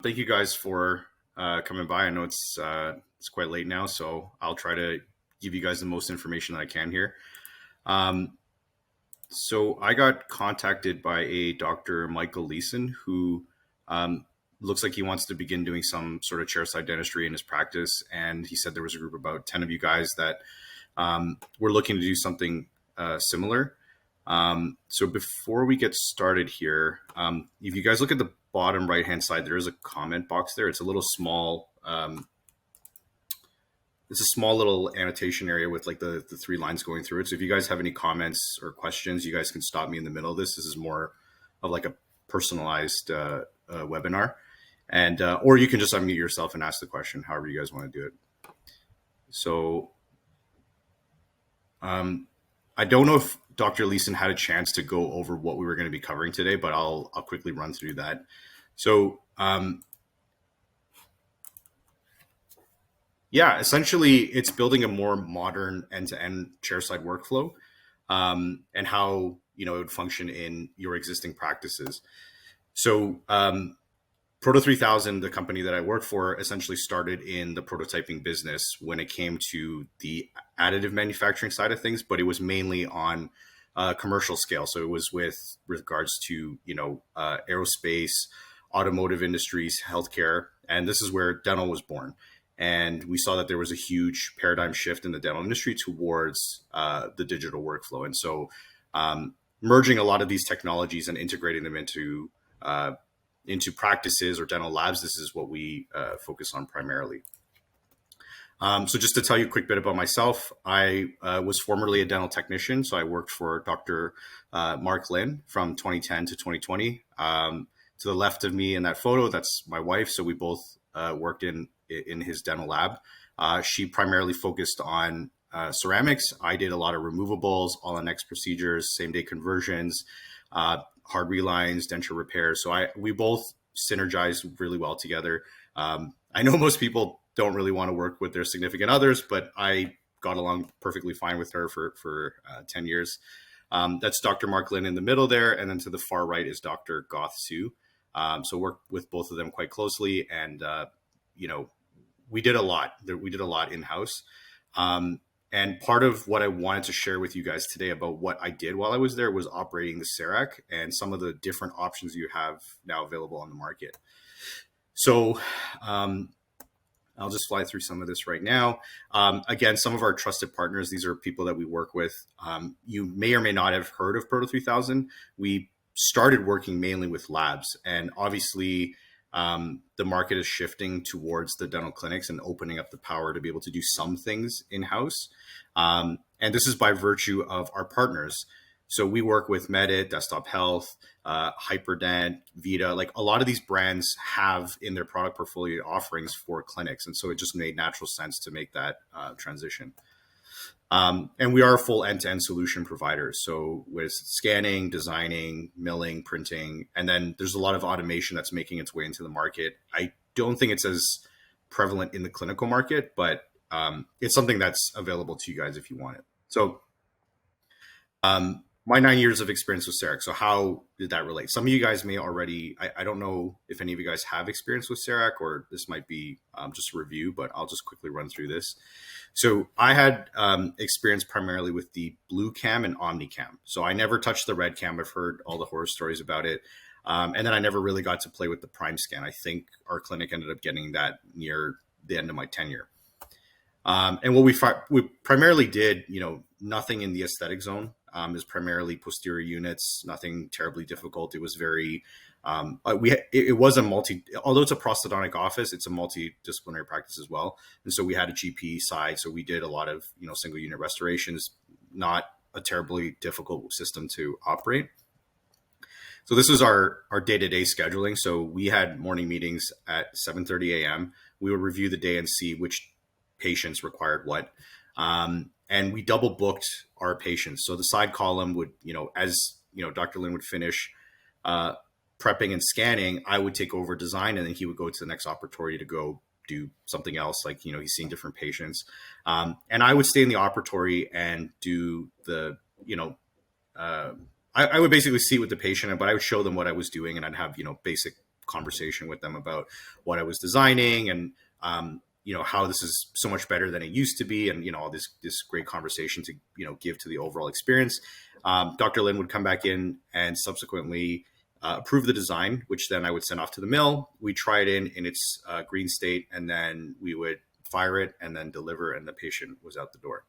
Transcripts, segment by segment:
Thank you guys for coming by. I know it's quite late now, so I'll try to give you guys the most information that I can here. So I got contacted by a Dr. Michael Leeson who looks like he wants to begin doing some sort of chairside dentistry in his practice. And he said there was a group of about 10 of you guys that were looking to do something similar. So before we get started here, if you guys look at the bottom right-hand side, there is a comment box there. It's a little small, it's a small little annotation area with like the three lines going through it. So if you guys have any comments or questions, you guys can stop me in the middle of this. This is more of like a personalized webinar. And, or you can just unmute yourself and ask the question, however you guys want to do it. So I don't know if Dr. Leeson had a chance to go over what we were going to be covering today, but I'll quickly run through that. So yeah, essentially it's building a more modern end-to-end chairside workflow and how it would function in your existing practices. So Proto3000, the company that I work for, essentially started in the prototyping business when it came to the additive manufacturing side of things, but it was mainly on commercial scale. So it was with regards to, aerospace, automotive industries, healthcare, and this is where dental was born. And we saw that there was a huge paradigm shift in the dental industry towards the digital workflow. And so merging a lot of these technologies and integrating them into practices or dental labs, this is what we focus on primarily. So just to tell you a quick bit about myself, I was formerly a dental technician. So I worked for Dr. Mark Lin from 2010 to 2020. To the left of me in that photo, that's my wife. So we both worked in his dental lab. She primarily focused on ceramics. I did a lot of removables, all-on-X procedures, same-day conversions, hard relines, denture repairs. So we both synergized really well together. I know most people don't really want to work with their significant others, but I got along perfectly fine with her for 10 years. That's Dr. Mark Lin in the middle there. And then to the far right is Dr. Goth Su. So work with both of them quite closely. And, we did a lot. We did a lot in-house. And part of what I wanted to share with you guys today about what I did while I was there was operating the CEREC and some of the different options you have now available on the market. So I'll just fly through some of this right now. Again, some of our trusted partners, these are people that we work with. You may or may not have heard of Proto3000. We started working mainly with labs, and obviously the market is shifting towards the dental clinics and opening up the power to be able to do some things in-house. And this is by virtue of our partners. So we work with Medit, Desktop Health, Hyperdent, Vita. Like a lot of these brands have in their product portfolio offerings for clinics. And so it just made natural sense to make that transition. And we are a full end-to-end solution provider. So with scanning, designing, milling, printing, and then there's a lot of automation that's making its way into the market. I don't think it's as prevalent in the clinical market, but it's something that's available to you guys if you want it. So my 9 years of experience with CEREC. So how did that relate? Some of you guys may already, I don't know if any of you guys have experience with CEREC, or this might be just a review, but I'll just quickly run through this. So I had experience primarily with the blue cam and omnicam. So I never touched the red cam. I've heard all the horror stories about it. And then I never really got to play with the prime scan. I think our clinic ended up getting that near the end of my tenure. And what we primarily did, nothing in the aesthetic zone. Is primarily posterior units, nothing terribly difficult. It was very, it was although it's a prosthodontic office, it's a multidisciplinary practice as well. And so we had a GP side. So we did a lot of, single unit restorations, not a terribly difficult system to operate. So this is our day-to-day scheduling. So we had morning meetings at 7:30 a.m. We would review the day and see which patients required what. And we double booked our patients. So the side column would, as Dr. Lin would finish prepping and scanning, I would take over design, and then he would go to the next operatory to go do something else. Like, he's seeing different patients. And I would stay in the operatory and do the, I would basically see with the patient, but I would show them what I was doing, and I'd have, basic conversation with them about what I was designing and, how this is so much better than it used to be. And, all this great conversation to, give to the overall experience. Dr. Lin would come back in and subsequently approve the design, which then I would send off to the mill. We try it in its green state, and then we would fire it and then deliver, and the patient was out the door.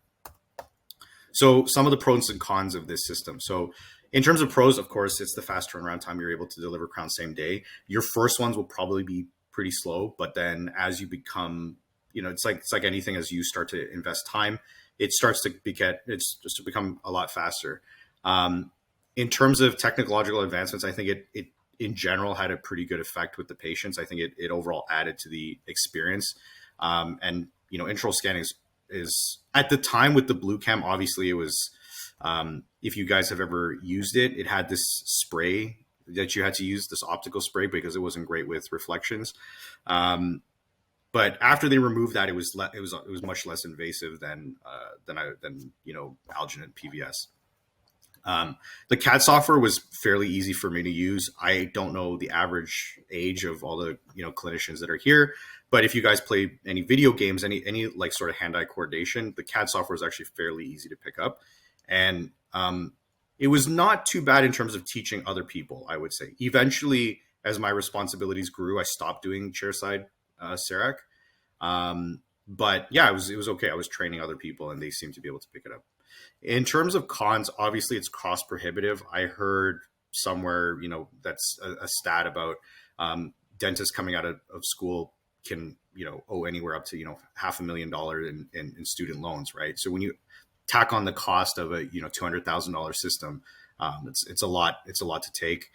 So some of the pros and cons of this system. So in terms of pros, of course, it's the fast turnaround time. You're able to deliver crowns same day. Your first ones will probably be pretty slow, but then as you become, it's like anything, as you start to invest time, it starts to become a lot faster. In terms of technological advancements, I think it in general had a pretty good effect with the patients. I think it overall added to the experience. And intraoral scanning is at the time with the blue cam, obviously it was, if you guys have ever used it, it had this spray that you had to use, this optical spray, because it wasn't great with reflections. But after they removed that, it was much less invasive than alginate PVS. The CAD software was fairly easy for me to use. I don't know the average age of all the clinicians that are here, but if you guys play any video games, any like sort of hand-eye coordination, the CAD software is actually fairly easy to pick up, and it was not too bad in terms of teaching other people, I would say. Eventually, as my responsibilities grew, I stopped doing chairside CEREC. But yeah, it was okay. I was training other people, and they seemed to be able to pick it up. In terms of cons, obviously it's cost prohibitive. I heard somewhere, that's a stat about dentists coming out of school can, owe anywhere up to, $500,000 in student loans, right? So when you tack on the cost of a, $200,000 system, it's a lot to take.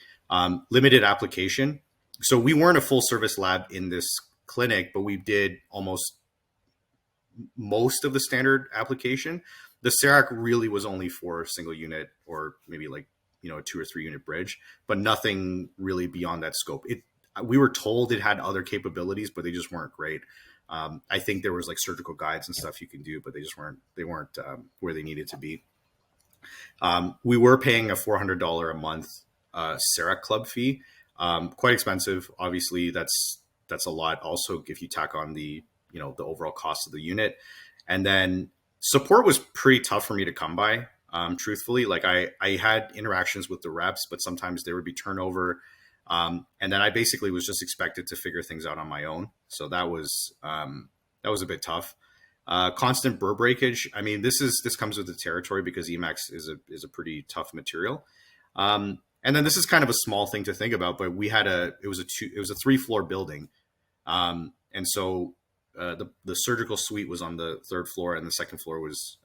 Limited application. So we weren't a full service lab in this clinic, but we did almost most of the standard application. The CEREC really was only for a single unit, or maybe like, a 2 or 3 unit bridge, but nothing really beyond that scope. We were told it had other capabilities, but they just weren't great. I think there was like surgical guides and stuff you can do, but they weren't where they needed to be. We were paying a $400 a month CEREC club fee, quite expensive. Obviously that's a lot. Also, if you tack on the overall cost of the unit, and then support was pretty tough for me to come by. Truthfully, like I had interactions with the reps, but sometimes there would be turnover. And then I basically was just expected to figure things out on my own. So that was a bit tough. Constant burr breakage. I mean, this comes with the territory, because Emax is a pretty tough material. And then this is kind of a small thing to think about, but we had it was a 3-floor building. And so the surgical suite was on the 3rd floor, and the 2nd floor was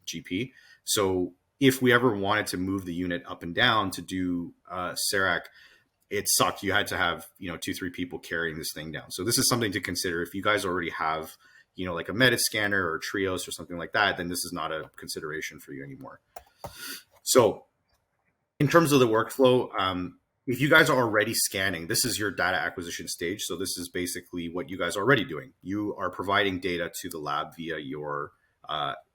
GP. So if we ever wanted to move the unit up and down to do CEREC, it sucked. You had to have 2-3 people carrying this thing down. So this is something to consider. If you guys already have like a Medit scanner or Trios or something like that, then this is not a consideration for you anymore. So in terms of the workflow, if you guys are already scanning, this is your data acquisition stage. So this is basically what you guys are already doing. You are providing data to the lab via your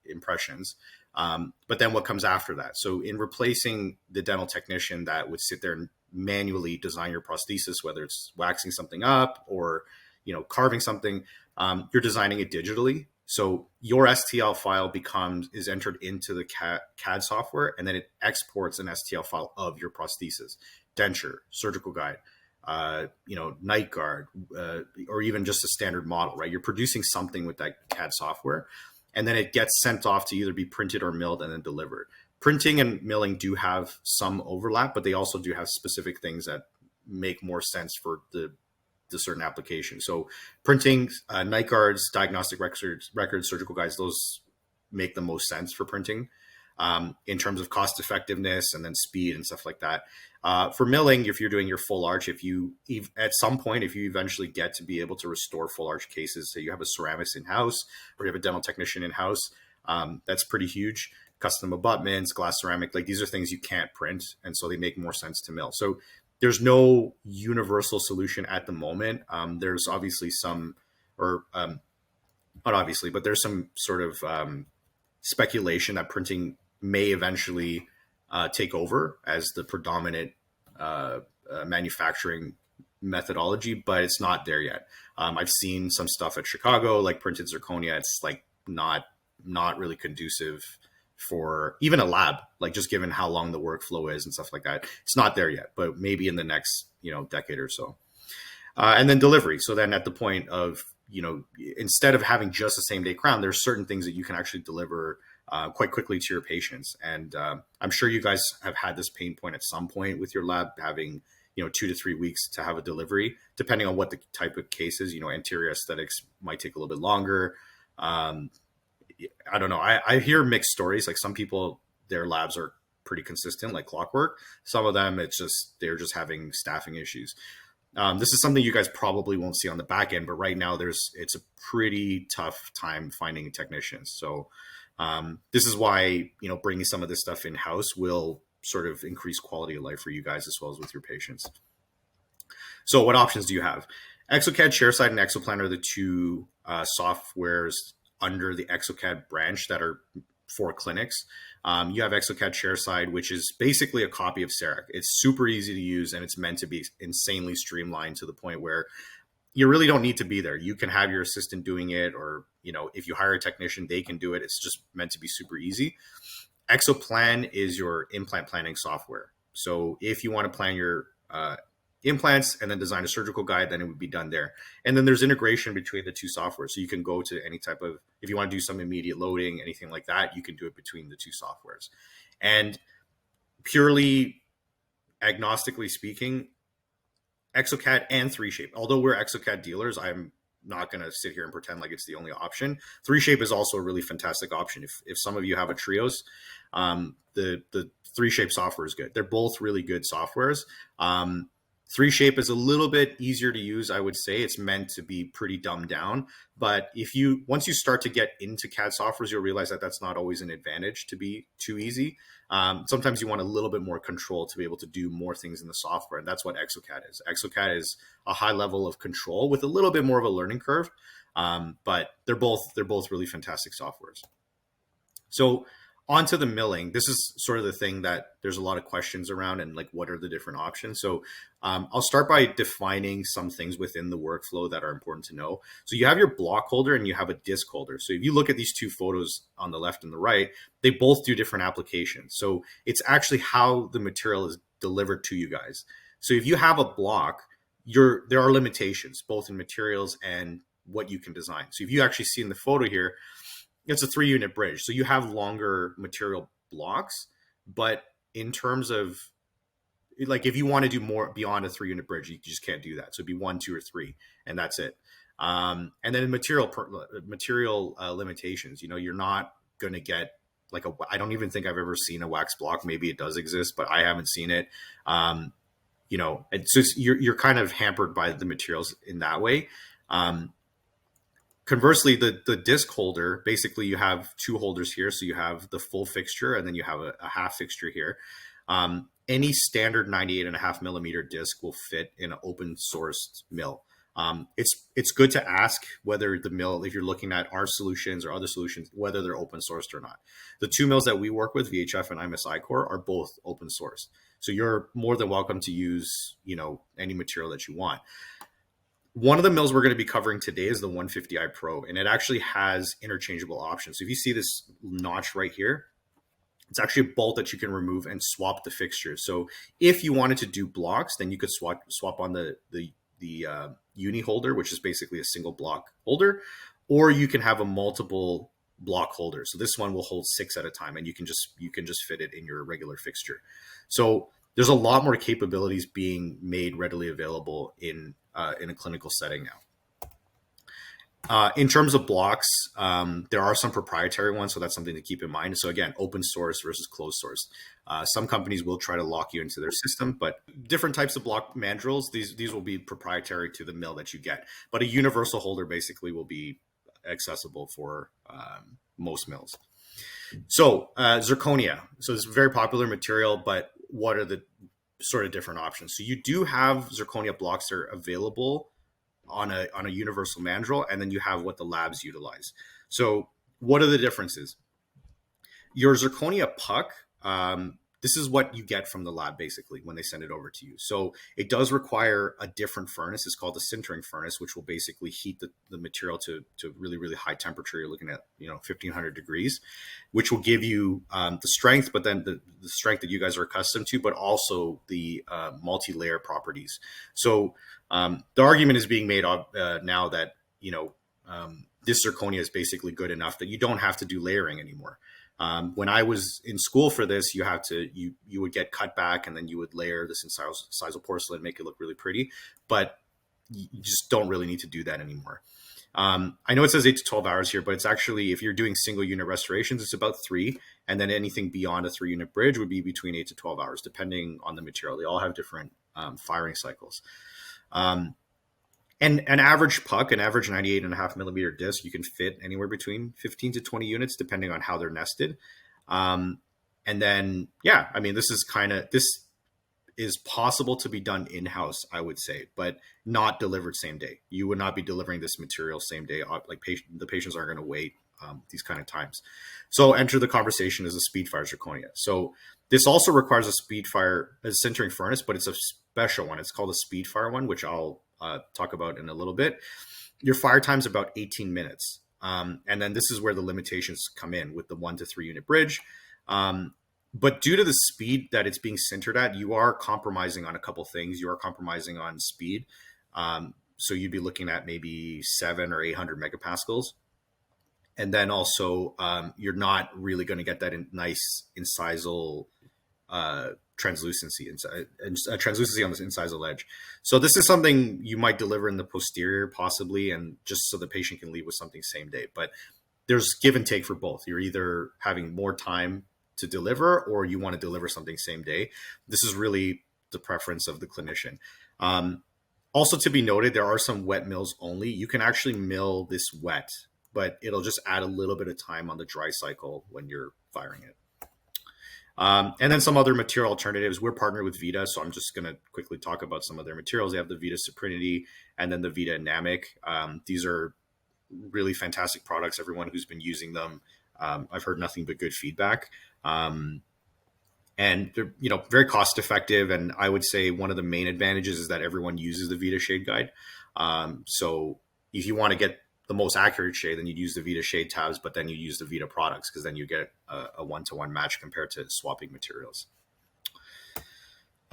impressions. But then what comes after that? So in replacing the dental technician that would sit there and manually design your prosthesis, whether it's waxing something up or carving something, you're designing it digitally. So your STL file is entered into the CAD software, and then it exports an STL file of your prosthesis, denture, surgical guide, night guard, or even just a standard model, right? You're producing something with that CAD software, and then it gets sent off to either be printed or milled and then delivered. Printing and milling do have some overlap, but they also do have specific things that make more sense for the certain application. So printing, night guards, diagnostic records, surgical guides, those make the most sense for printing in terms of cost effectiveness and then speed and stuff like that. For milling, if you're doing your full arch, at some point, if you eventually get to be able to restore full arch cases, so you have a ceramist in-house or you have a dental technician in-house, that's pretty huge. Custom abutments, glass ceramic, like these are things you can't print, and so they make more sense to mill. So there's no universal solution at the moment. There's obviously some, or not obviously, but there's some sort of speculation that printing may eventually take over as the predominant manufacturing methodology, but it's not there yet. I've seen some stuff at Chicago, like printed zirconia. It's like not really conducive for even a lab, like just given how long the workflow is and stuff like that. It's not there yet, but maybe in the next, decade or so. And then delivery. So then at the point of, instead of having just a same day crown, there's certain things that you can actually deliver quite quickly to your patients. And I'm sure you guys have had this pain point at some point with your lab, having 2 to 3 weeks to have a delivery, depending on what the type of case is. Anterior aesthetics might take a little bit longer. I don't know. I hear mixed stories. Like some people, their labs are pretty consistent, like clockwork. Some of them, they're just having staffing issues. This is something you guys probably won't see on the back end, but right now it's a pretty tough time finding technicians. So this is why, bringing some of this stuff in-house will sort of increase quality of life for you guys as well as with your patients. So what options do you have? exocad Chairside and exoplan are the two softwares under the exocad branch that are for clinics. You have exocad Chairside, which is basically a copy of CEREC. It's super easy to use, and it's meant to be insanely streamlined to the point where you really don't need to be there. You can have your assistant doing it, or if you hire a technician, they can do it. It's just meant to be super easy. Exoplan is your implant planning software. So if you want to plan your implants and then design a surgical guide, then it would be done there. And then there's integration between the two softwares. So you can go to any type of, if you want to do some immediate loading, anything like that, you can do it between the two softwares. And purely agnostically speaking, exocad and 3Shape, although we're exocad dealers, I'm not going to sit here and pretend like it's the only option. 3Shape is also a really fantastic option. If some of you have a Trios, the 3Shape software is good. They're both really good softwares. 3Shape is a little bit easier to use, I would say. It's meant to be pretty dumbed down. But once you start to get into CAD softwares, you'll realize that that's not always an advantage to be too easy. Sometimes you want a little bit more control to be able to do more things in the software. And that's what exocad is. Exocad is a high level of control with a little bit more of a learning curve. But they're both really fantastic softwares. So onto the milling. This is sort of the thing that there's a lot of questions around, and like, what are the different options? So I'll start by defining some things within the workflow that are important to know. So you have your block holder and you have a disc holder. So if you look at these two photos on the left and the right, they both do different applications. So it's actually how the material is delivered to you guys. So if you have a block, there are limitations both in materials and what you can design. So if you actually see in the photo here, it's a 3-unit bridge. So you have longer material blocks, but in terms of, like, if you want to do more beyond a 3-unit bridge, you just can't do that. So it'd be 1, 2, or 3, and that's it. And then material limitations, you're not going to get like I don't even think I've ever seen a wax block. Maybe it does exist, but I haven't seen it. And so you're kind of hampered by the materials in that way. Conversely, the disc holder, basically you have two holders here. So you have the full fixture and then you have a half fixture here. Any standard 98.5 millimeter disc will fit in an open sourced mill. It's good to ask whether the mill, if you're looking at our solutions or other solutions, whether they're open sourced or not. The two mills that we work with, VHF and imes-icore, are both open sourced. So you're more than welcome to use, any material that you want. One of the mills we're going to be covering today is the 150i Pro, and it actually has interchangeable options. So if you see this notch right here, it's actually a bolt that you can remove and swap the fixtures. So if you wanted to do blocks, then you could swap on the uni holder, which is basically a single block holder, or you can have a multiple block holder. So this one will hold 6 at a time, and you can just fit it in your regular fixture. So there's a lot more capabilities being made readily available in a clinical setting now. In terms of blocks, there are some proprietary ones, so that's something to keep in mind. So again, open source versus closed source. Some companies will try to lock you into their system, but different types of block mandrels, these will be proprietary to the mill that you get. But a universal holder basically will be accessible for most mills. So zirconia. So it's a very popular material, but what are the sort of different options? So you do have zirconia blocks that are available on a universal mandrel, and then you have what the labs utilize. So what are the differences? Your zirconia puck this is what you get from the lab basically when they send it over to you. So it does require a different furnace. It's called the sintering furnace, which will basically heat the material to really, really high temperature. You're looking at, 1500 degrees, which will give you the strength, but then the strength that you guys are accustomed to, but also the multi-layer properties. So the argument is being made now that, this zirconia is basically good enough that you don't have to do layering anymore. When I was in school for this, you would get cut back and then you would layer this incisal porcelain, make it look really pretty, but you just don't really need to do that anymore. I know it says 8 to 12 hours here, but it's actually, if you're doing single unit restorations, it's about 3. And then anything beyond a 3 unit bridge would be between 8 to 12 hours, depending on the material. They all have different firing cycles. And an average puck, an average 98.5 millimeter disc, you can fit anywhere between 15 to 20 units, depending on how they're nested. And then, this is possible to be done in-house, I would say, but not delivered same day. You would not be delivering this material same day. Like the patients aren't going to wait these kind of times. So enter the conversation as a speedfire zirconia. So this also requires a sintering furnace, but it's a special one. It's called a speedfire one, which I'll talk about in a little bit. Your fire time is about 18 minutes. And then this is where the limitations come in with the 1 to 3 unit bridge. But due to the speed that it's being sintered at, you are compromising on a couple things. You are compromising on speed. So you'd be looking at maybe 700 or 800 megapascals. And then also, you're not really going to get that nice incisal translucency on the incisal edge. So this is something you might deliver in the posterior possibly, and just so the patient can leave with something same day. But there's give and take for both. You're either having more time to deliver or you want to deliver something same day. This is really the preference of the clinician. Also to be noted, there are some wet mills only. You can actually mill this wet, but it'll just add a little bit of time on the dry cycle when you're firing it. And then some other material alternatives. We're partnered with Vita, so I'm just going to quickly talk about some of their materials. They have the Vita Suprinity and then the Vita Anamic. These are really fantastic products. Everyone who's been using them, I've heard nothing but good feedback. And they're very cost effective. And I would say one of the main advantages is that everyone uses the Vita shade guide. So if you want to get the most accurate shade, then you'd use the Vita shade tabs, but then you use the Vita products because then you get a one-to-one match compared to swapping materials.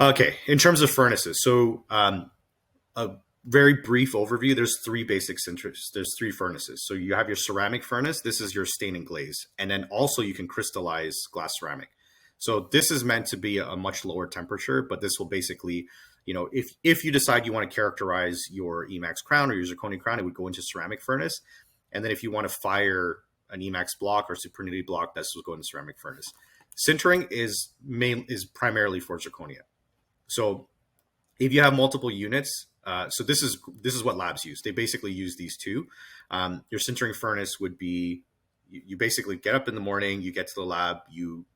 Okay, in terms of furnaces, so a very brief overview. There's 3 basic sinters. There's 3 furnaces. So you have your ceramic furnace. This is your stain and glaze, and then also you can crystallize glass ceramic. So this is meant to be a much lower temperature, but this will basically, if you decide you want to characterize your Emax crown or your zirconia crown, it would go into ceramic furnace. And then if you want to fire an Emax block or Suprinity block, this will go into ceramic furnace. Sintering is primarily for zirconia. So if you have multiple units, so this is what labs use. They basically use these 2. Your sintering furnace would be, you basically get up in the morning, you get to the lab, you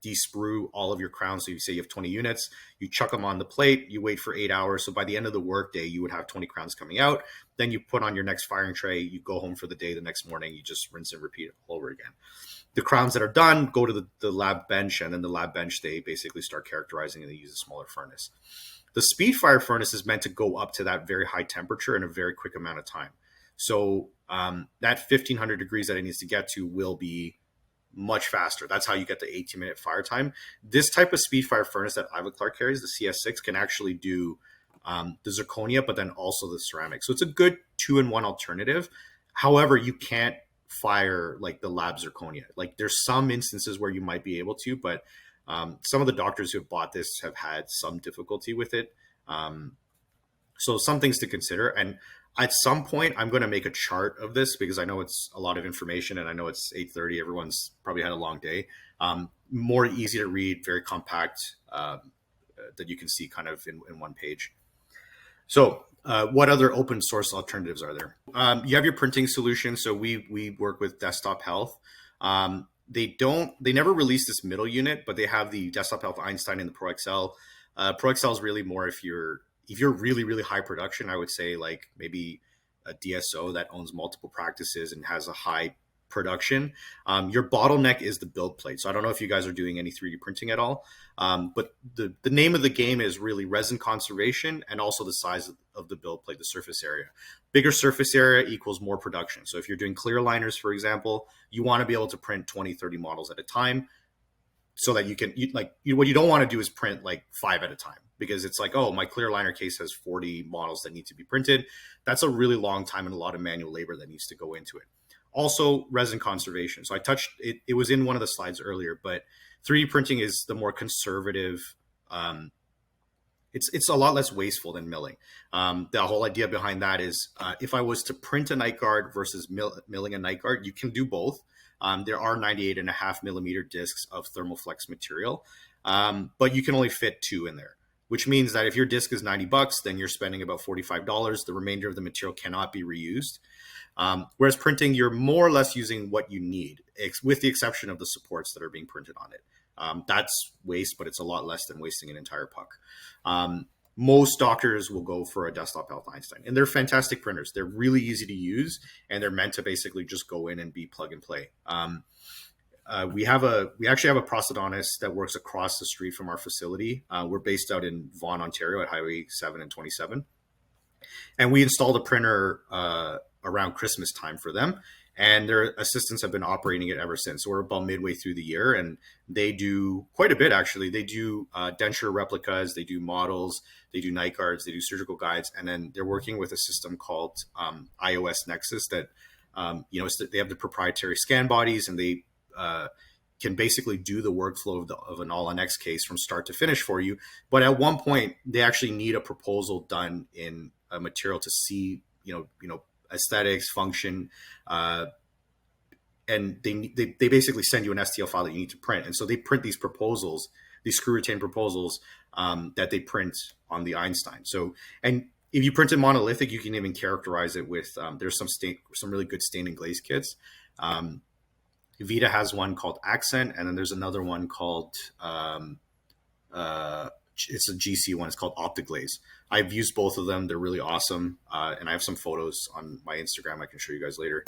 de-sprue all of your crowns. So you say you have 20 units, you chuck them on the plate, you wait for 8 hours. So by the end of the workday, you would have 20 crowns coming out. Then you put on your next firing tray, you go home for the day. The next morning, you just rinse and repeat it all over again. The crowns that are done go to the lab bench, and then the lab bench, they basically start characterizing and they use a smaller furnace. The speedfire furnace is meant to go up to that very high temperature in a very quick amount of time. So that 1500 degrees that it needs to get to will be much faster. That's how you get the 18-minute fire time. This type of speedfire furnace that Ivoclar carries, the CS6, can actually do the zirconia, but then also the ceramic. So it's a good 2-in-1 alternative. However, you can't fire like the lab zirconia. Like there's some instances where you might be able to, but some of the doctors who have bought this have had some difficulty with it. So some things to consider. And at some point, I'm going to make a chart of this because I know it's a lot of information and I know it's 8:30. Everyone's probably had a long day. More easy to read, very compact, that you can see kind of in one page. So what other open source alternatives are there? You have your printing solution. So we work with Desktop Health. They never released this middle unit, but they have the Desktop Health Einstein and the Pro XL. Pro XL is really more if you're really, really high production. I would say like maybe a DSO that owns multiple practices and has a high production. Your bottleneck is the build plate. So I don't know if you guys are doing any 3D printing at all, but the name of the game is really resin conservation and also the size of the build plate, the surface area. Bigger surface area equals more production. So if you're doing clear liners, for example, you want to be able to print 20, 30 models at a time, so that what you don't want to do is print like 5 at a time, because it's like, oh, my clear liner case has 40 models that need to be printed. That's a really long time and a lot of manual labor that needs to go into it. Also, resin conservation. So I touched it, it was in one of the slides earlier, but 3D printing is the more conservative. It's a lot less wasteful than milling. The whole idea behind that is, if I was to print a night guard versus milling a night guard, you can do both. There are 98.5 millimeter discs of thermoflex material, but you can only fit 2 in there, which means that if your disc is $90, then you're spending about $45. The remainder of the material cannot be reused. Whereas printing, you're more or less using what you need, with the exception of the supports that are being printed on it. That's waste, but it's a lot less than wasting an entire puck. Most doctors will go for a desktop Health Einstein, and they're fantastic printers. They're really easy to use, and they're meant to basically just go in and be plug and play. We actually have a prosthodontist that works across the street from our facility. We're based out in Vaughan, Ontario, at Highway 7 and 27, and we installed a printer around Christmas time for them, and their assistants have been operating it ever since. So we're about midway through the year, and they do quite a bit, actually. They do denture replicas, they do models, they do night guards, they do surgical guides, and then they're working with a system called iOS Nexus that, they have the proprietary scan bodies, and they can basically do the workflow of an all-on-X case from start to finish for you. But at one point, they actually need a proposal done in a material to see, aesthetics, function, and they basically send you an STL file that you need to print. And so they print these proposals, these screw retained proposals, that they print on the Einstein. So, and if you print it monolithic, you can even characterize it with, there's some really good stain and glaze kits. Vita has one called Accent, and then there's another one called, it's a GC one. It's called Optiglaze. I've used both of them. They're really awesome. And I have some photos on my Instagram I can show you guys later.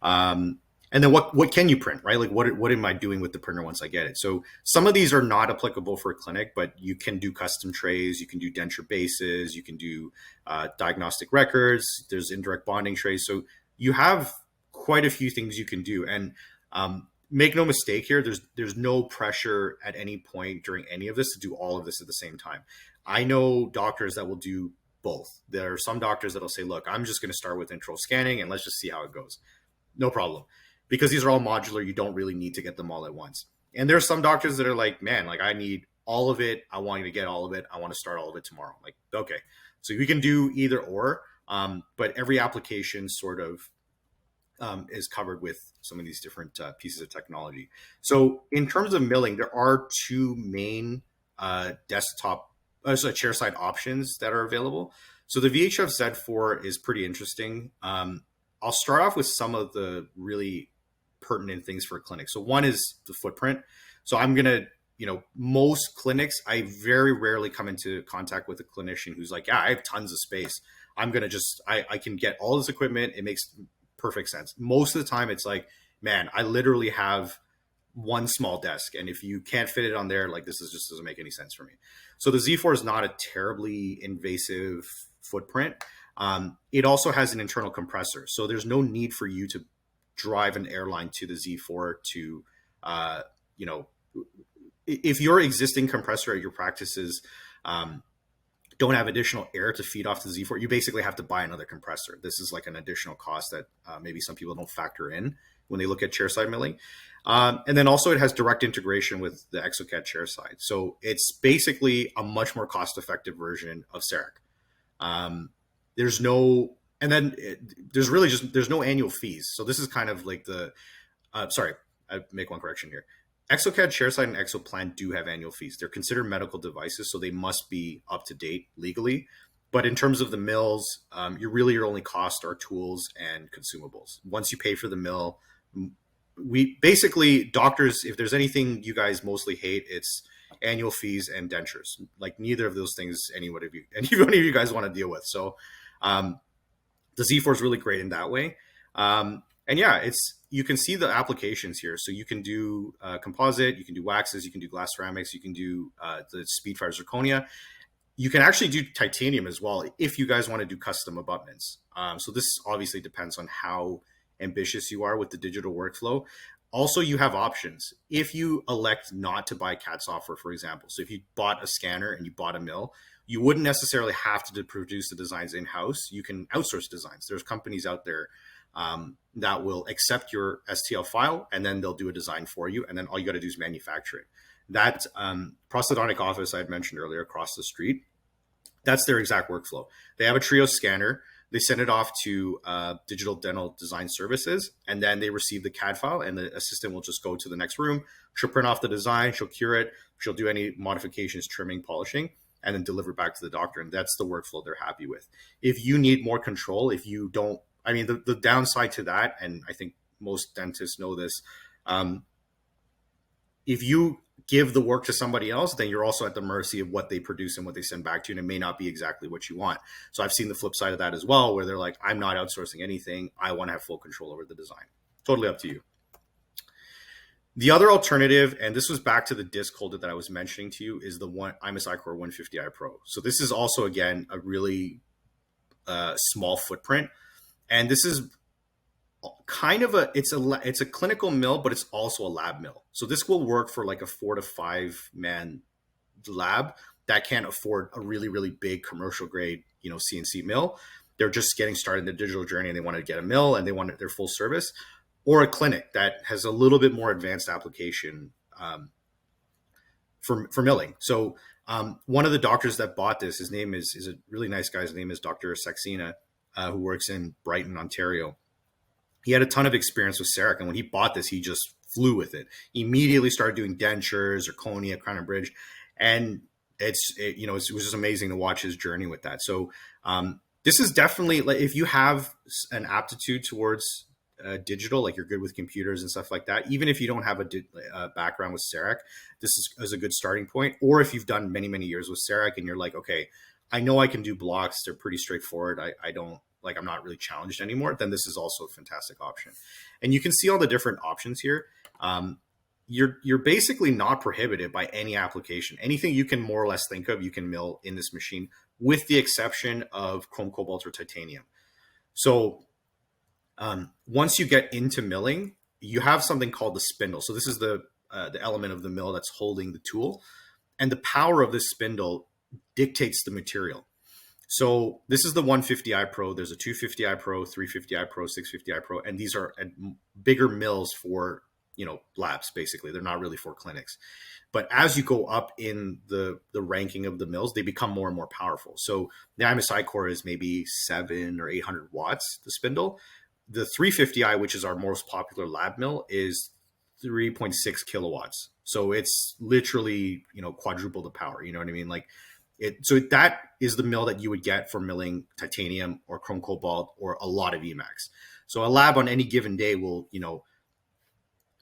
And then what can you print, right? Like what am I doing with the printer once I get it? So some of these are not applicable for a clinic, but you can do custom trays, you can do denture bases, you can do diagnostic records, there's indirect bonding trays. So you have quite a few things you can do. And make no mistake here, there's no pressure at any point during any of this to do all of this at the same time. I know doctors that will do both. There are some doctors that'll say, look, I'm just going to start with intro scanning and let's just see how it goes. No problem. Because these are all modular, you don't really need to get them all at once. And there's some doctors that are like, man, like I need all of it. I want you to get all of it. I want to start all of it tomorrow. Like, okay. So we can do either or, but every application sort of is covered with some of these different pieces of technology. So in terms of milling, there are 2 main chairside options that are available. So the VHF Z4 is pretty interesting. I'll start off with some of the really pertinent things for a clinic. So one is the footprint. So I'm going to, most clinics, I very rarely come into contact with a clinician who's like, yeah, I have tons of space. I'm going to I can get all this equipment. It makes perfect sense. Most of the time it's like, man, I literally have one small desk. And if you can't fit it on there, like this just doesn't make any sense for me. So the Z4 is not a terribly invasive footprint. It also has an internal compressor. So there's no need for you to drive an airline to the Z4 to, if your existing compressor at your practices don't have additional air to feed off the Z4, you basically have to buy another compressor. This is like an additional cost that maybe some people don't factor in when they look at chairside milling. And then also it has direct integration with the exocad chairside. So it's basically a much more cost-effective version of CEREC. There's no annual fees. So this is kind of like I make one correction here. exocad chairside and exoplan do have annual fees. They're considered medical devices, so they must be up to date legally. But in terms of the mills, your only cost are tools and consumables. Once you pay for the mill, we basically, doctors, if there's anything you guys mostly hate, it's annual fees and dentures. Like neither of those things any one of you guys want to deal with. So the Z4 is really great in that way. And yeah, it's, you can see the applications here. So you can do composite, you can do waxes, you can do glass ceramics, you can do the Speedfire zirconia. You can actually do titanium as well if you guys want to do custom abutments. So this obviously depends on how ambitious you are with the digital workflow. Also, you have options. If you elect not to buy CAD software, for example, so if you bought a scanner and you bought a mill, you wouldn't necessarily have to produce the designs in-house. You can outsource designs. There's companies out there that will accept your STL file, and then they'll do a design for you, and then all you got to do is manufacture it. That prosthodontic office I had mentioned earlier across the street, that's their exact workflow. They have a Trio scanner. They send it off to Digital Dental Design Services, and then they receive the CAD file, and the assistant will just go to the next room. She'll print off the design, she'll cure it, she'll do any modifications, trimming, polishing, and then deliver back to the doctor. And that's the workflow they're happy with. If you need more control, if you don't, I mean, the downside to that, and I think most dentists know this, if you give the work to somebody else, then you're also at the mercy of what they produce and what they send back to you, and it may not be exactly what you want. So I've seen the flip side of that as well, where they're like, I'm not outsourcing anything. I want to have full control over the design. Totally up to you. The other alternative, and this was back to the disc holder that I was mentioning to you, is the imes-icore 150i Pro. So this is also, again, a really small footprint. And this is kind of it's a clinical mill, but it's also a lab mill. So this will work for like a 4 to 5 man lab that can't afford a really, really big commercial grade, CNC mill. They're just getting started in the digital journey, and they want to get a mill, and they want their full service, or a clinic that has a little bit more advanced application for milling. So one of the doctors that bought this, his name is a really nice guy. His name is Dr. Saxena, who works in Brighton, Ontario. He had a ton of experience with CEREC, and when he bought this, he just flew with it. He immediately started doing dentures, zirconia, crown and bridge, and it was just amazing to watch his journey with that. So this is definitely, like, if you have an aptitude towards digital, like you're good with computers and stuff like that, even if you don't have a background with CEREC, this is a good starting point. Or if you've done many, many years with CEREC and you're like, okay, I know I can do blocks, they're pretty straightforward, I'm not really challenged anymore, then this is also a fantastic option. And you can see all the different options here. You're basically not prohibited by any application. Anything you can more or less think of, you can mill in this machine, with the exception of chrome, cobalt, or titanium. So once you get into milling, you have something called the spindle. So this is the element of the mill that's holding the tool. And the power of this spindle dictates the material. So this is the 150i Pro. There's a 250i Pro, 350i Pro, 650i Pro, and these are bigger mills for labs. Basically, they're not really for clinics. But as you go up in the ranking of the mills, they become more and more powerful. So the imes-icore is maybe 700 or 800 watts. The spindle, the 350i, which is our most popular lab mill, is 3.6 kilowatts. So it's literally quadruple the power. You know what I mean? Like. So that is the mill that you would get for milling titanium or chrome cobalt or a lot of Emax. So a lab on any given day will,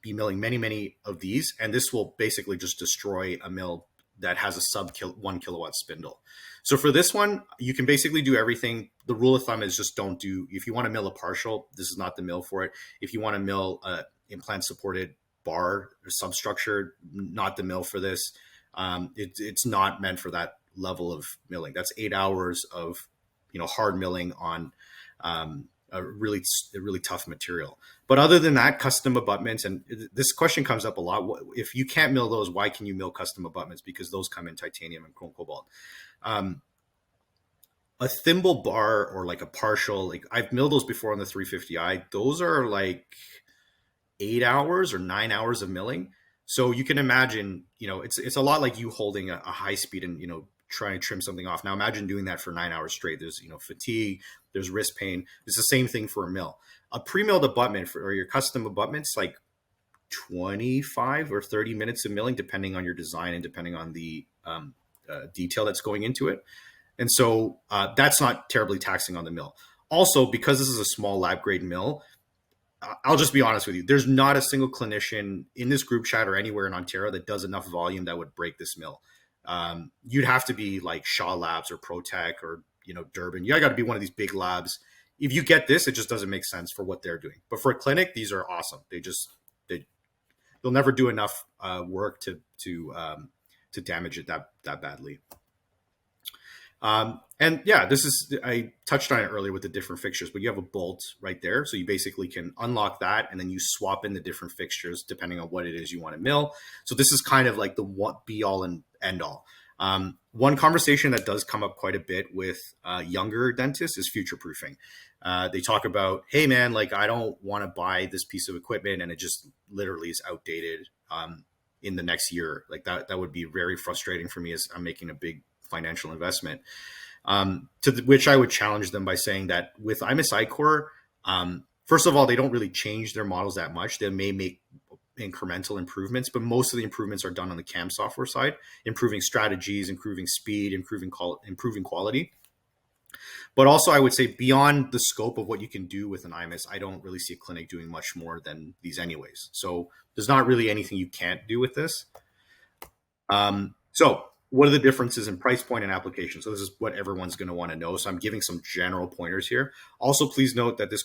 be milling many, many of these, and this will basically just destroy a mill that has a sub 1 kilowatt spindle. So for this one, you can basically do everything. The rule of thumb is just don't do, if you want to mill a partial, this is not the mill for it. If you want to mill implant supported bar or substructure, not the mill for this. It's not meant for that level of milling. That's 8 hours of hard milling on a really tough material. But other than that, custom abutments, and this question comes up a lot. If you can't mill those, why can you mill custom abutments? Because those come in titanium and chrome cobalt. A thimble bar or like a partial, like I've milled those before on the 350i. Those are like 8 hours or 9 hours of milling. So you can imagine, it's a lot like you holding a high speed and trying to trim something off. Now imagine doing that for 9 hours straight. There's fatigue, there's wrist pain. It's the same thing for a mill. A pre-milled abutment or your custom abutments, like 25 or 30 minutes of milling, depending on your design and depending on the detail that's going into it. And so that's not terribly taxing on the mill. Also, because this is a small lab grade mill, I'll just be honest with you. There's not a single clinician in this group chat or anywhere in Ontario that does enough volume that would break this mill. You'd have to be like Shaw Labs or ProTech or Durban. You got to be one of these big labs if you get this, it just doesn't make sense for what they're doing. But for a clinic, these are awesome. They'll never do enough work to damage it that badly. And yeah, I touched on it earlier with the different fixtures, but you have a bolt right there. So you basically can unlock that and then you swap in the different fixtures depending on what it is you want to mill. So this is kind of like the what be all and end all. One conversation that does come up quite a bit with younger dentists is future proofing. They talk about, hey man, like I don't want to buy this piece of equipment and it just literally is outdated in the next year. Like that would be very frustrating for me as I'm making a big financial investment. Which I would challenge them by saying that with imes-icore, first of all, they don't really change their models that much. They may make incremental improvements, but most of the improvements are done on the CAM software side, improving strategies, improving speed, improving quality. But also I would say beyond the scope of what you can do with an IMES, I don't really see a clinic doing much more than these anyways. So there's not really anything you can't do with this. So what are the differences in price point and application? So this is what everyone's going to want to know. So I'm giving some general pointers here. Also, please note that this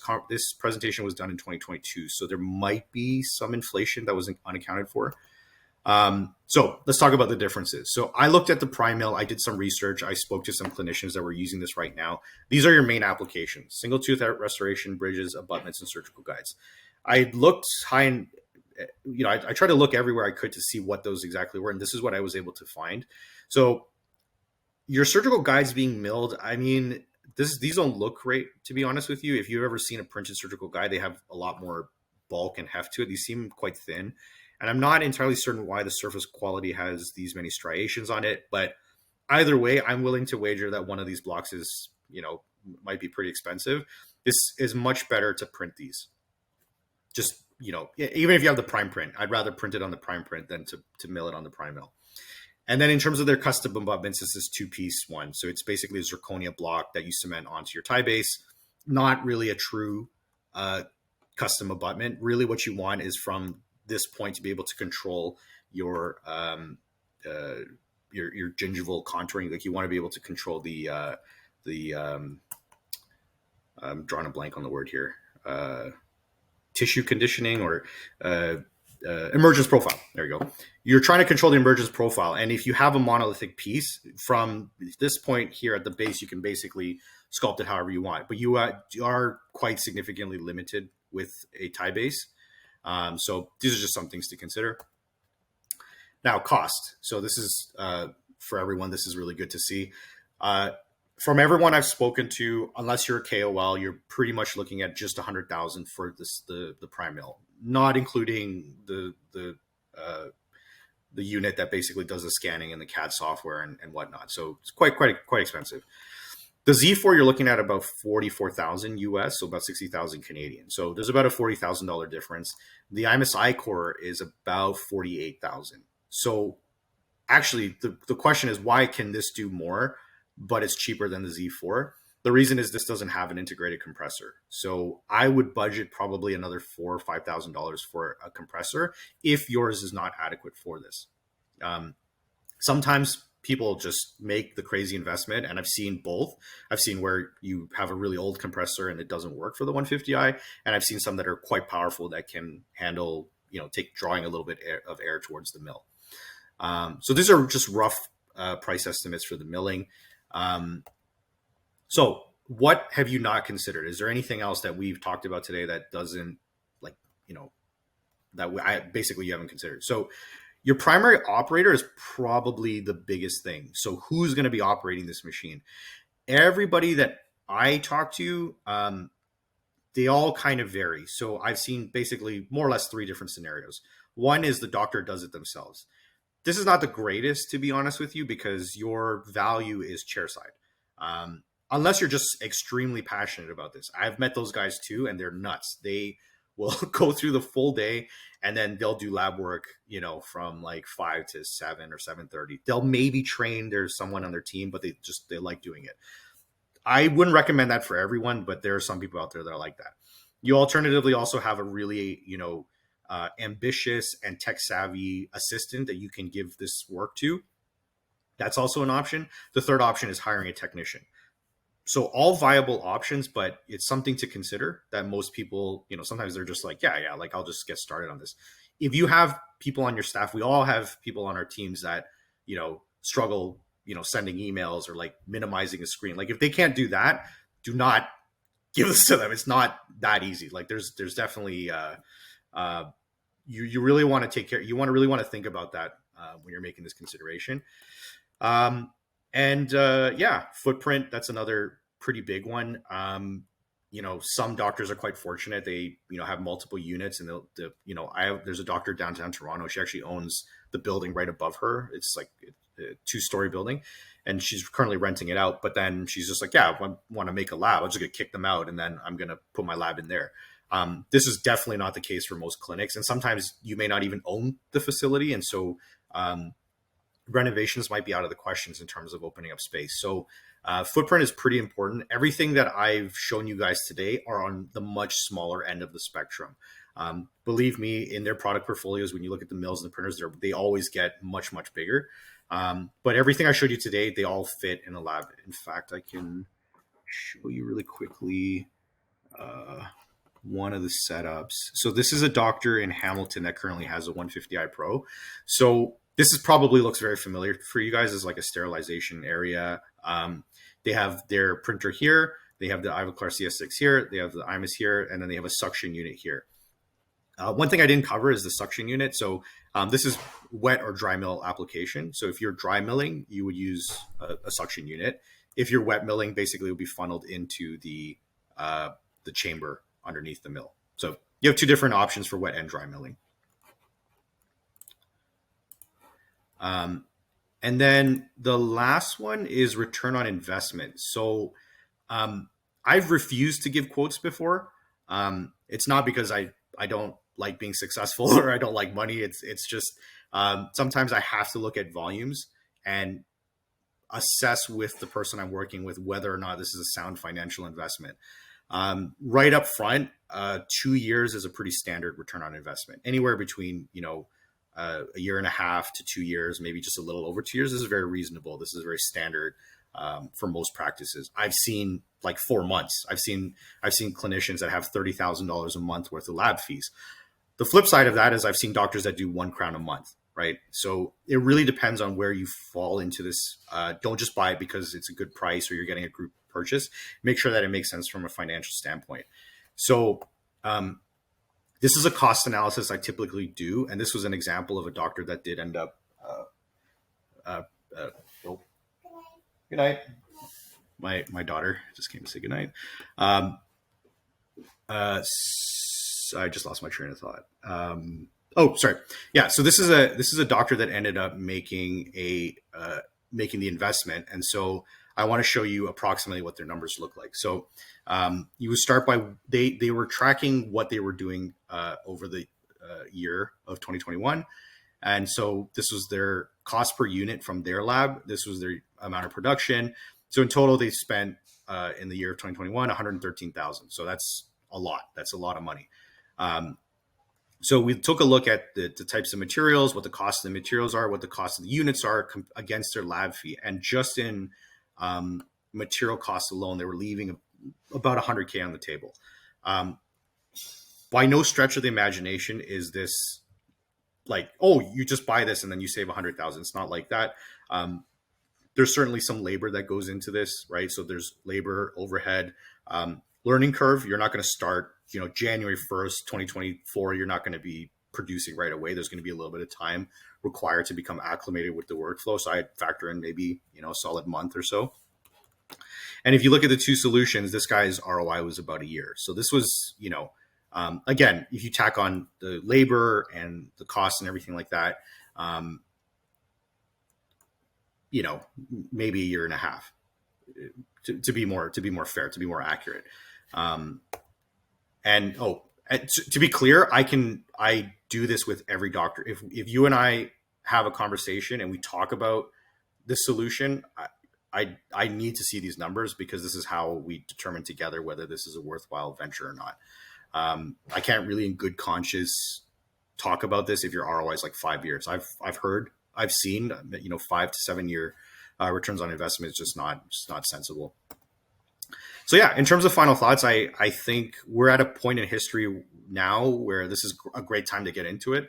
presentation was done in 2022. So there might be some inflation that was unaccounted for. So let's talk about the differences. So I looked at the Prime Mill. I did some research. I spoke to some clinicians that were using this right now. These are your main applications: single tooth restoration, bridges, abutments, and surgical guides. I looked high and I tried to look everywhere I could to see what those exactly were. And this is what I was able to find. So your surgical guides being milled, I mean, these don't look great, to be honest with you. If you've ever seen a printed surgical guide, they have a lot more bulk and heft to it. These seem quite thin. And I'm not entirely certain why the surface quality has these many striations on it. But either way, I'm willing to wager that one of these blocks is, might be pretty expensive. This is much better to print these. Just, even if you have the prime print, I'd rather print it on the prime print than to mill it on the prime mill. And then in terms of their custom abutments, this is two-piece one. So it's basically a zirconia block that you cement onto your tie base. Not really a true custom abutment. Really what you want is from this point to be able to control your gingival contouring. Like you want to be able to control the I'm drawing a blank on the word here. Tissue conditioning or emergence profile. There you go. You're trying to control the emergence profile. And if you have a monolithic piece from this point here at the base, you can basically sculpt it however you want. But you are quite significantly limited with a tie base. So these are just some things to consider. Now, cost. So this is for everyone. This is really good to see. From everyone I've spoken to, unless you're a KOL, you're pretty much looking at just $100,000 for the prime mill, not including the unit that basically does the scanning and the CAD software and whatnot. So it's quite expensive. The Z4 you're looking at about 44,000 US, so about 60,000 Canadian. So there's about a $40,000 difference. The imes-icore is about 48,000. So actually, the question is, why can this do more, but it's cheaper than the Z4? The reason is this doesn't have an integrated compressor. So I would budget probably another $4,000 or $5,000 for a compressor if yours is not adequate for this. Sometimes people just make the crazy investment, and I've seen both. I've seen where you have a really old compressor and it doesn't work for the 150i, and I've seen some that are quite powerful that can handle, drawing a little bit of air towards the mill. So these are just rough price estimates for the milling. So what have you not considered? Is there anything else that we've talked about today that doesn't basically you haven't considered? So your primary operator is probably the biggest thing. So who's going to be operating this machine? Everybody that I talk to, they all kind of vary. So I've seen basically more or less 3 different scenarios. One is the doctor does it themselves. This is not the greatest, to be honest with you, because your value is chairside. Unless you're just extremely passionate about this. I've met those guys too, and they're nuts. They will go through the full day, and then they'll do lab work, from like 5 to 7 or 7:30. They'll maybe train. There's someone on their team, but they like doing it. I wouldn't recommend that for everyone, but there are some people out there that are like that. You alternatively also have a really, ambitious and tech savvy assistant that you can give this work to. That's also an option. The third option is hiring a technician. So all viable options, but it's something to consider that most people, sometimes they're just like, yeah, like I'll just get started on this. If you have people on your staff, we all have people on our teams that, struggle, sending emails or like minimizing a screen. Like if they can't do that, do not give this to them. It's not that easy. Like there's definitely, you really want to take care. You really want to think about that when you're making this consideration. Yeah, footprint, that's another pretty big one. Some doctors are quite fortunate. They, have multiple units, and there's a doctor downtown Toronto. She actually owns the building right above her. It's like a 2-story building, and she's currently renting it out. But then she's just like, yeah, I want to make a lab. I'm just going to kick them out, and then I'm going to put my lab in there. This is definitely not the case for most clinics. And sometimes you may not even own the facility. And so, renovations might be out of the questions in terms of opening up space. So footprint is pretty important. Everything that I've shown you guys today are on the much smaller end of the spectrum. Believe me, in their product portfolios, when you look at the mills and the printers, they always get much, much bigger. But everything I showed you today, they all fit in a lab. In fact, I can show you really quickly one of the setups. So this is a doctor in Hamilton that currently has a 150i Pro. So this is probably looks very familiar for you guys as like a sterilization area. They have their printer here. They have the imes-icore CS6 here. They have the IMES here, and then they have a suction unit here. One thing I didn't cover is the suction unit. So this is wet or dry mill application. So if you're dry milling, you would use a suction unit. If you're wet milling, basically it would be funneled into the chamber underneath the mill. So you have two different options for wet and dry milling. And then the last one is return on investment. So I've refused to give quotes before. It's not because I don't like being successful or I don't like money. It's just sometimes I have to look at volumes and assess with the person I'm working with whether or not this is a sound financial investment. Right up front, 2 years is a pretty standard return on investment. Anywhere between, a year and a half to 2 years, maybe just a little over 2 years. This is very reasonable. This is very standard for most practices. I've seen like 4 months. I've seen clinicians that have $30,000 a month worth of lab fees. The flip side of that is I've seen doctors that do £1 a month, right? So it really depends on where you fall into this. Don't just buy it because it's a good price or you're getting a group purchase. Make sure that it makes sense from a financial standpoint. So this is a cost analysis I typically do, and this was an example of a doctor that did end up. Good night. My daughter just came to say good night. I just lost my train of thought. Sorry. Yeah. So this is a doctor that ended up making the investment, and so I want to show you approximately what their numbers look like. So you would start by they were tracking what they were doing over the year of 2021. And so this was their cost per unit from their lab. This was their amount of production. So in total, they spent in the year of 2021, 113,000. So that's a lot. That's a lot of money. So we took a look at the types of materials, what the cost of the materials are, what the cost of the units are against their lab fee. And just in material costs alone, they were leaving about 100K on the table. By no stretch of the imagination is this like, oh, you just buy this and then you save 100,000. It's not like that. There's certainly some labor that goes into this, right? So there's labor, overhead, learning curve. You're not going to start, January 1st, 2024. You're not going to be producing right away. There's going to be a little bit of time required to become acclimated with the workflow. So I'd factor in maybe, a solid month or so. And if you look at the two solutions, this guy's ROI was about a year. So this was, again, if you tack on the labor and the costs and everything like that, maybe a year and a half to be more fair, to be more accurate. To be clear, I do this with every doctor. If you and I have a conversation and we talk about this solution, I need to see these numbers because this is how we determine together whether this is a worthwhile venture or not. I can't really in good conscience talk about this if your ROI is like 5 years. I've seen 5 to 7 year returns on investment is just not sensible. So yeah, in terms of final thoughts, I think we're at a point in history now where this is a great time to get into it.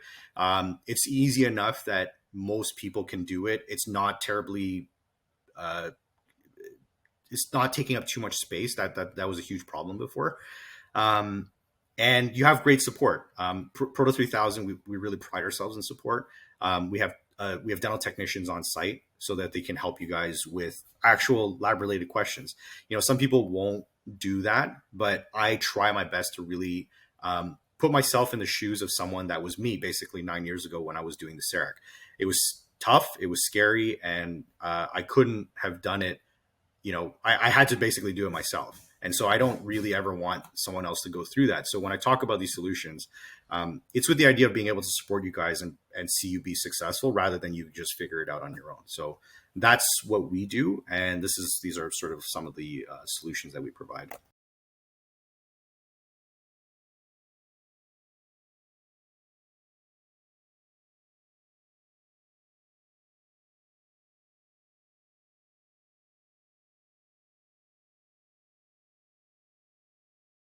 It's easy enough that most people can do it. It's not terribly uh, it's not taking up too much space. That was a huge problem before. Um, and you have great support. Proto 3000, we really pride ourselves in support. We have dental technicians on site so that they can help you guys with actual lab related questions. You know, some people won't do that, but I try my best to really put myself in the shoes of someone that was me basically 9 years ago when I was doing the CEREC. It was tough, it was scary, and I couldn't have done it. You know, I had to basically do it myself. And so I don't really ever want someone else to go through that. So when I talk about these solutions, it's with the idea of being able to support you guys and see you be successful rather than you just figure it out on your own. So that's what we do. And these are sort of some of the solutions that we provide.